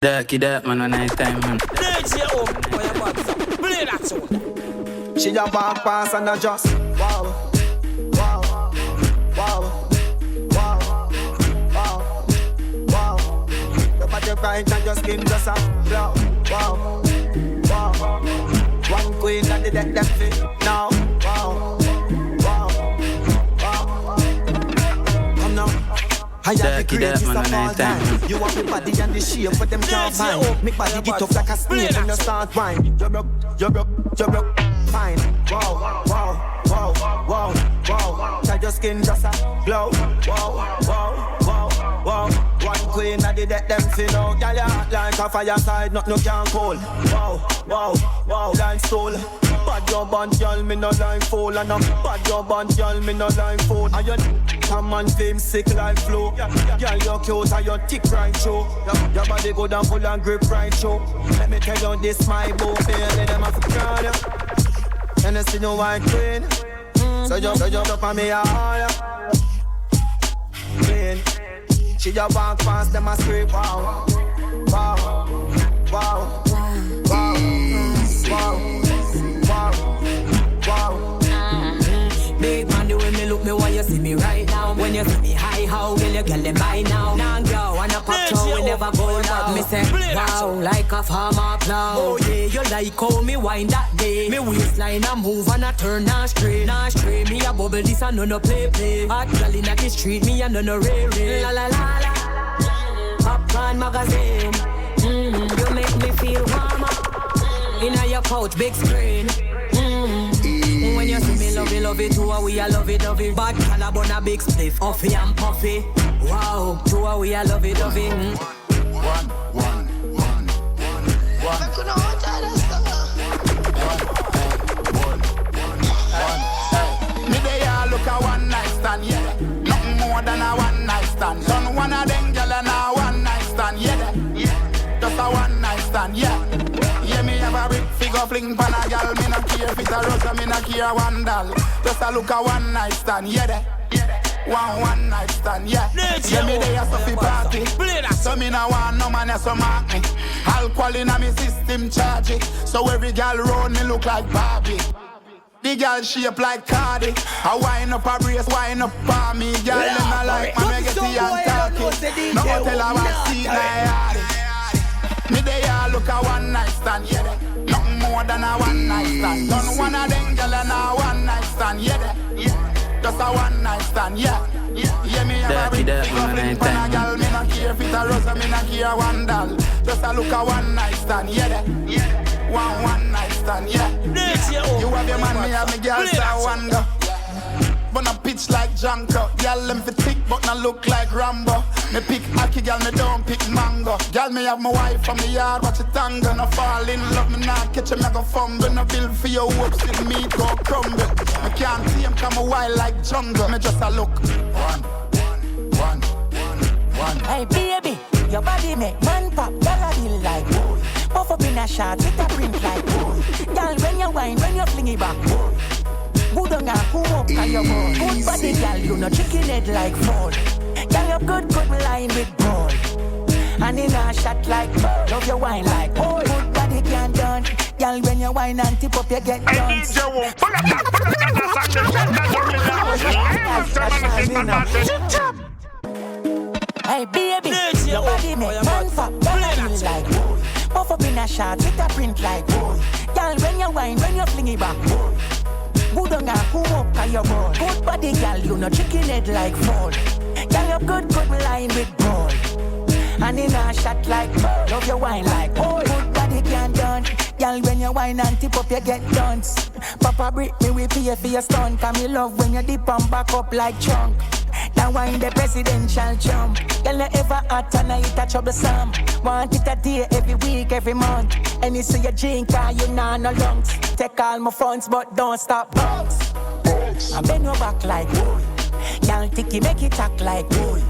Ducky that man on night time, man. DJ up for your body, so play that song. She a walk past and I just wow, wow, wow, wow, wow, wow. Your body bright and your skin just a glow. Wow, wow. One queen that the deck them fit now. Wow, wow, wow. Come now. I am the greatest of all time. You want me body and the shape, but them can't find. Make body get up like a snake when you start wine. You broke. Fine. Wow, wow, wow, wow, wow. Tell your skin just a glow. Wow, wow, wow, wow. One queen of the deck them feel out. Girl, you hot like a fireside, nothing no can cold. Wow, wow, wow. Like soul. Bad your band, y'all, me no like fool. And bad your band, y'all, me no like fool. And you come and fame sick like flow. Girl, you're cute and you're thick right show. Your body good and full and grip right show. Let me tell you this, my boo, feeling them African. And I see no white queen. So jump up on me hard. Queen. She just walk past them and scream wow. Wow. Wow. Wow. Wow. Wow. Wow. Big man, the way me look, me want you see me right now. When you see me high, how will you get them by now? Now girl, wanna pop show, we never go down. Me say, wow, like a farmer plow. Oh yeah, you like how me wind that day. Me waistline a move and a turn and straight. Nah straight, me a bubble this and no play. Hot girl in the street, me a no ray. La la la la. Popcorn magazine. You make me feel warmer. Inna your couch, big screen. When you see me love it, too, we a love it. Bad caliber, a big spliff, Uffy and Puffy. Wow, too, we a love it. One. Me they all look a one night stand, yeah. Nothing more than a one night stand. Done one of them gyal and a one night stand, yeah. Just a one night stand, yeah. Yeah, me have a big figure fling pan a gal. Me no care if it's a rose, me no care one doll. Just a look a one night stand, yeah. One night stand, yeah. Yeah, me they a stuffy party. So me no want no man so mark me. Alcohol in a me system charge it. So every gal round me look like Barbie. The girl shape like Cardi. I wind up a brace, wind up on me. Girl, them not like me, me get the and talking. No one tell her what see my me they all look a one night stand, yeah. Nothing more than a one night stand. Done one of them girl and a one night stand, yeah. Just a one night stand, yeah. Yeah, me have a big fling pan a girl. Me no care if it's a rose, me no care one doll. Just a look a one night stand, yeah. One night stand, yeah. You have your man, me have me girl, so one go. But no pitch like Junker. Girl, them fi thick, but no look like Rambo. Me pick Aki, girl, me don't pick Mango. Girl, me have my wife from the yard, watch it tango. No fall in love, me not catch me go fumble. No bill for your hopes, if me go crumble. Me can't see him come a while like jungle. Me just a look. One. Hey baby, your body make man pop, girl I feel like boy. Puff up in a shot, it a print like boy. Girl, when you whine, when you fling it back, boy. Good on and cool up on your ball. Good body, girl, you no chicken head like fall. Girl, you good line with ball. And in a shot like ball. Love your wine like boy. Good body can't done. Girl, when you wine and tip up, you get done. Hey baby, your body make man fuck, girl I feel like boy. Puff up in a shot, it a print like boy. Girl, when you wine, when you fling it back, boy. Good on and cool up on your ball. Good body, girl, you no chicken head like fall. Girl, you good line with ball. And in a shot like ball. Love your wine like boy. Good body can't done. Girl, when you wine and tip up, you get done. Papa break me, we pay for your stunt. Cause me love when you dip and back up like chunk. Now wine the presidential jump. Girl, you ever hot and I eat a troublesome. Want it a day, every week, every month. And you see you drink and you nah no lungs. Take all my funds, but don't stop bunks. I bend your back like boy. Girl, ticky make it act like boy.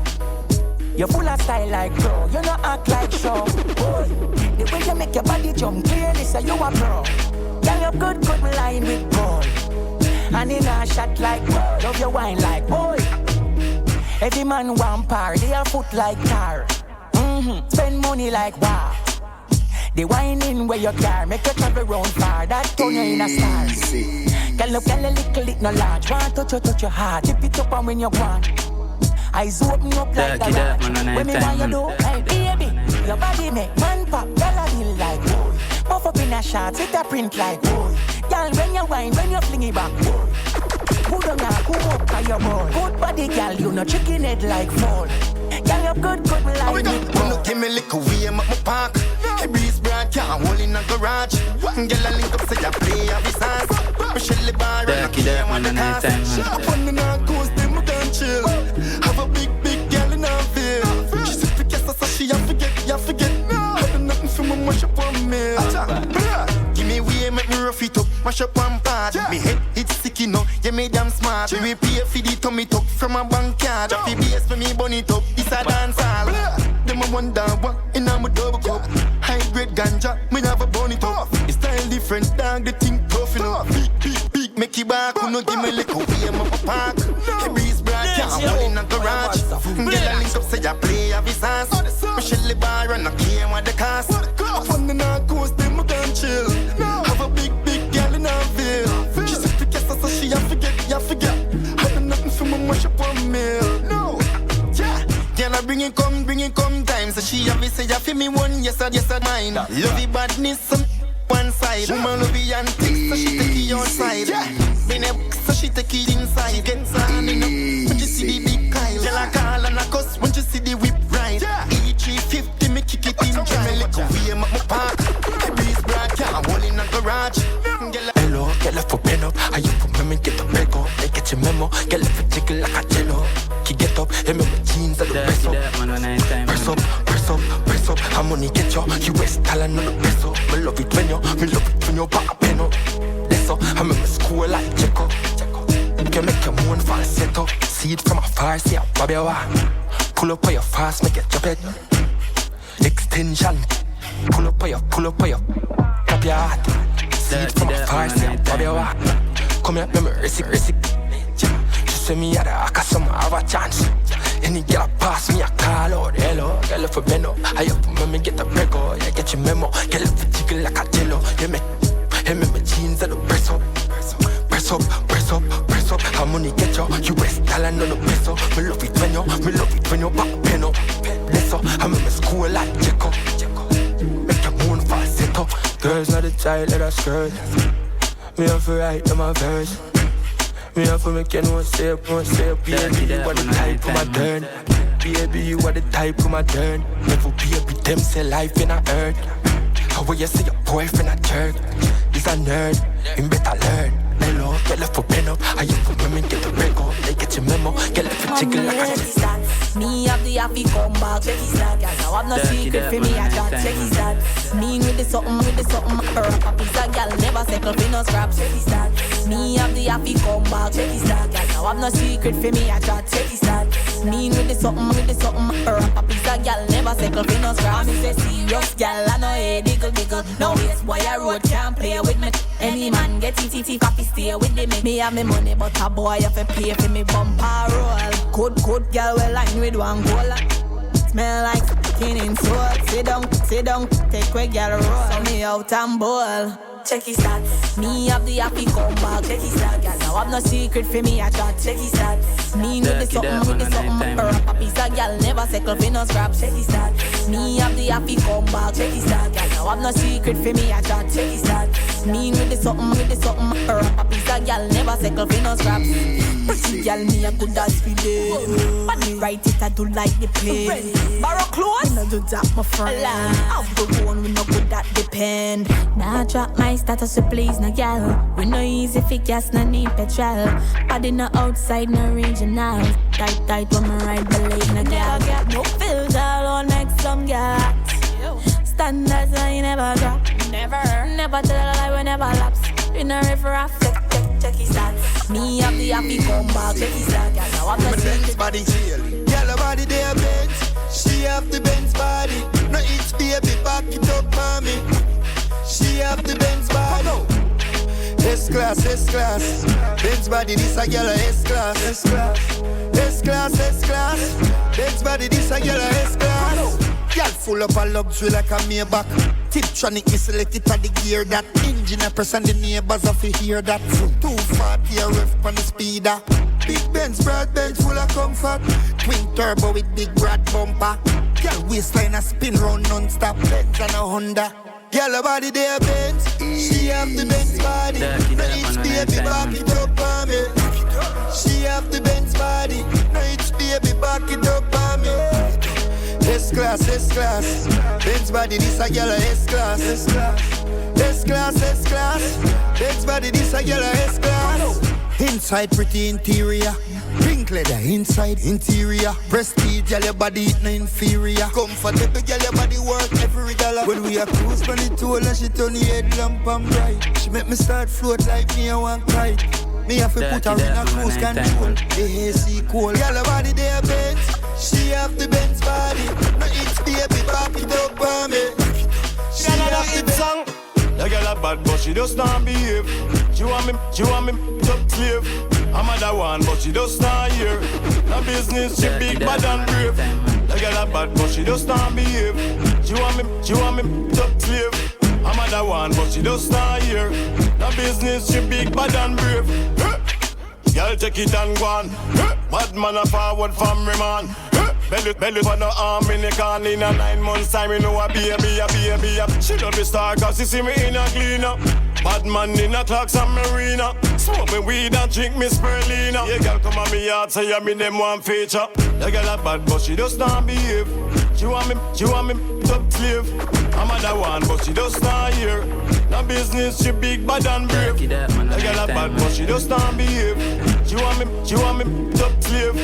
You full of style like bro. You no act like show. Boy, the way you make your body jump clearly say you a pro. Girl, you good line with ball. And in a shot like bro. Love your wine like boy. Every man want par, they a foot like car. Spend money like wow. The whining where you car make you travel round far. That turn you in a star. Girl, look, girl, a little it no large. Want touch your heart. Tip it up and when you want. Eyes open up like a large. When me want you do, hey baby, your body make man pop. Girl, I feel like boy. Puff up in a shot, it a print like boy. Girl, when you whine, when you fling it back, boy. Who don't know who up by your boy? Good body, girl, you no chicken head like fall. Girl, you good like me. Wanna give me liquor, we am at my park. Hey, breeze brand, can't hold in a garage. Girl, I link up, say I play every size. Michelle the bar, and I can't want the cast. Up on the North Coast, then we can chill. Have a big girl in our field. She said, forget, so she have forget. Have nothing for my mash up on me. Give me way, make me rough it up, mash up one part. Me head, it's sticky, no, yeah, me damn smart. We pay for the tummy tuck from a bank card. If you base for me, bun it up, it's a dancehall. Them a wonder what, in a my double cup. High grade ganja, me never bun it up. It's style different, dog, the thing tough, you know. Big, make it back, who no give me liquor, we am up a park. Hey, breeze brand, can't hold in a garage. Girl, I link up, say I play every sauce. Michelle the bar, and I can't want the cast. Up on the North Coast, then we can chill. Have a big girl in our ville. She said, forget, so she have forget. Have nothing for my mash up on meal. No, yeah. Girl, I bring it come time. So she have me say, you feel me one, yes I mine. Love it badness, some one side. Woman love it and things, so she take it outside. Been a so she take it inside. Get on in up, when you see the big Kyle. Girl, I call and I cuss when you see the whip ride. E350, me kick it in. Give me little way, I'm at my park. Hey, breeze brand, can't hold in a garage. Hello, get left for pen up. Are you for me, get the break up. They get your memo, get left for jiggle like a jello. He get up, him in my jeans and the press up. Press up, how money get you? US talent on the press up. Me love it when you back up pen up. Let's up, I'm in my school like check up. Can make your moon falsetto. See it from afar, see how Bobby wa. Pull up on your fast, make it drop it. Extension. Pull up on your, drop your heart. See it from afar, see how Bobby wa. Come here, me risk. Just say me at the aka, some have a chance. Any girl pass me, I call out. Hello, girl if a beno. I up for me, get the break up. Yeah, get your memo. Girl if a jiggle like a jello. You make him in my jeans and the press up. Press up. How money get you? US talent on the press up. Me love it when you back pen up. Let's up, I'm in my school like Jacko. Make your moon falsetto. Girls not the child, let her skirt. Me have to write them a verse. Me have to make you know say up. Baby, you are the type of my turn. Baby, you are the type of my turn. Never baby, them say life in a earth. How will you say your boyfriend a jerk? He's a nerd, he better learn. Hello, get left for pen up. Are you for me, get the break up. They get your memo, get left for jiggle like a me have the happy comeback, check his that. Now I'm not secret for me, I got check his that. Mean with the something. Rap a piece of gal, never settle for no scrap, check his that. Me have the happy comeback, check his that. Now I'm not secret for me, I got check his that. Mean with the something. Rap a piece of gal, never settle for no scrap. Me say serious gal, I know hey diggle. No waste boy I road can't play with me. Any man get it, copy stay with me. Me have me money, but a boy have to pay for me bumper roll. Good girl, well line with one goal. Smell like skin in soul. Sit down, take quick girl roll. So me out and ball. Check his stats. Me have the happy comeback. Check his stats. Now I'm no secret for me, I chat. Check his stats. Me with the something. Rap a piece of girl, never settle for no scrap. Check his stats. Me have the happy comeback. Check his stats. Now I'm no secret for me, I chat. Check his stats. Me with the something. Rap a piece of girl, never settle for no scrap. Pretty girl, me a good as feeling. Money right it, I do like the play. Borrow clothes, no do that, my friend. I've the one, we no good that depend. Now drop my status to please no gal. We no easy fi gas, no need petrol. Body no outside, no regional. Tight when me ride the lane, no gal. Get no filter, on make some gas. Standards I never drop. Never tell a lie, we never lapse. We no river off, check his stats. Me have the happy comeback, check his stats. Now I'm not saying body. Girl, body there bent. She have the Benz body. No it's baby, back it up, mommy. She have the Benz body. S-class. Benz body, this a girl a S-class. S-class. Benz body, this a girl a S-class. Girl full up a luxury like a Maybach. Tiptronic, me select it at the gear that. Engine a press and the neighbors have to hear that. 240 a ref on the speeder. Big Benz, broad bench full of comfort. Twin turbo with big broad bumper. Girl waistline a spin round non-stop. Benz and a Honda. Girl her body there Benz. She have the Benz body. No each baby back it up on me. She have the Benz body. No each baby back it up on me. S-class, S-class. Benz body, this a girl a S-class. S-class, S-class. Benz body, this a girl a S-class. Inside pretty interior. Pink leather, inside interior. Prestige, girl your body it no inferior. Comfortable, girl your body work every dollar. When we a cruise on the toll and she turn the head lamp and bright. She make me start float like me a one kite. Me have to put her in a cruise control. The AC cold. Girl her body there Benz. She have the Benz body. No it's baby back it up on me. She have the song. The girl a bad but she does not behave. She want me top slave. I'm a one but she does not hear. No business, she big bad and brave. The girl a bad but she does not behave. She want me top slave. I'm a one but she does not hear. No business, she big bad and brave. Girl take it and go on. Bad man a forward from me man. Belly for no arm in the can in a 9 months time. You know a baby. She love the star cause she see me in a cleaner. Bad man in a clocks and marina. Smoke me weed and drink me spirulina. Yeah, girl come on me yard say you me them one feature. The girl a bad but she does not behave. She want me top slave. I'm a one but she does not hear. No business, she big bad and brave. The girl a bad but she does not behave. She want me top slave.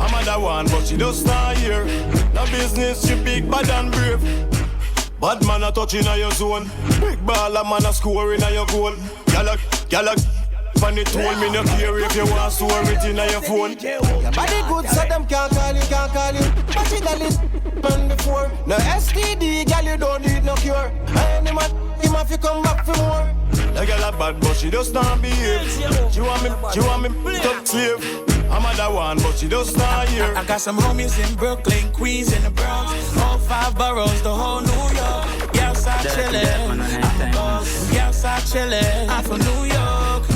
I'm a one but she does not hear. No business, she big bad and brave. Bad man a touch in your zone. Big baller man a score in your goal. Gala, fan it told me no care if you want to store it in your phone. Your body good so them can't call you. But she done it man before. No STD, girl you don't need no cure. Any man, him have to come back for more. The girl a bad but she does not behave. She want me top slave. I'm a one but she does not hear. I got some homies in Brooklyn, Queens, and the Bronx. All 5 boroughs, the whole New York. We outside chillin'. I'm a boss. We outside chillin'. I'm from New York.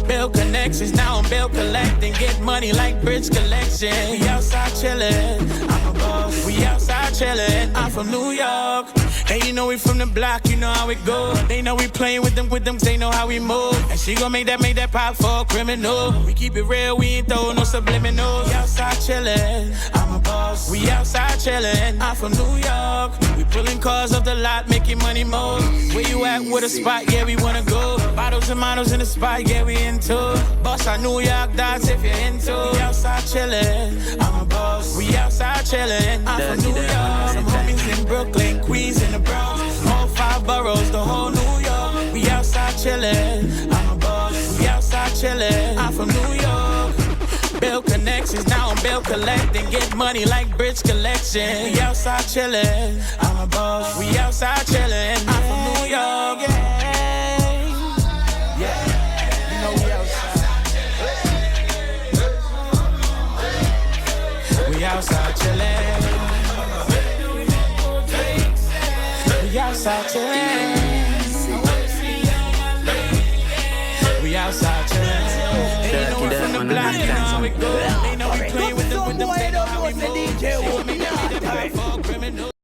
Bill connections, now I'm bill collecting. Get money like bridge collection. We outside chillin'. I'm a boss. We outside chillin'. I'm from New York. And you know we from the block, you know how it go. They know we playing with them, they know how we move. And she gon' make that pop for a criminal. We keep it real, we ain't throw no subliminals. We outside chillin', I'm a boss. We outside chillin', I'm from New York. We pulling cars off the lot, making money more. Where you at with a spot, yeah, we wanna go. Bottles and models in the spot, yeah, we into. Boss, our New York dots if you're into. We outside chillin', I'm a boss. We outside chillin', I'm from New York. Some homies in Brooklyn, Queens, and the Bronx. All 5 boroughs, the whole New York. We outside chillin', I'm a boss. We outside chillin', I'm from New York. Bill connections, now I'm bill collecting. Get money like bridge collection. We outside chillin', I'm a boss. We outside chillin', I'm from New York. Yeah, you know we outside. We outside chillin'. We outside chillin'. We outside chillin'. They know we from the block, you know how it go. They know we play with them, they know how we move.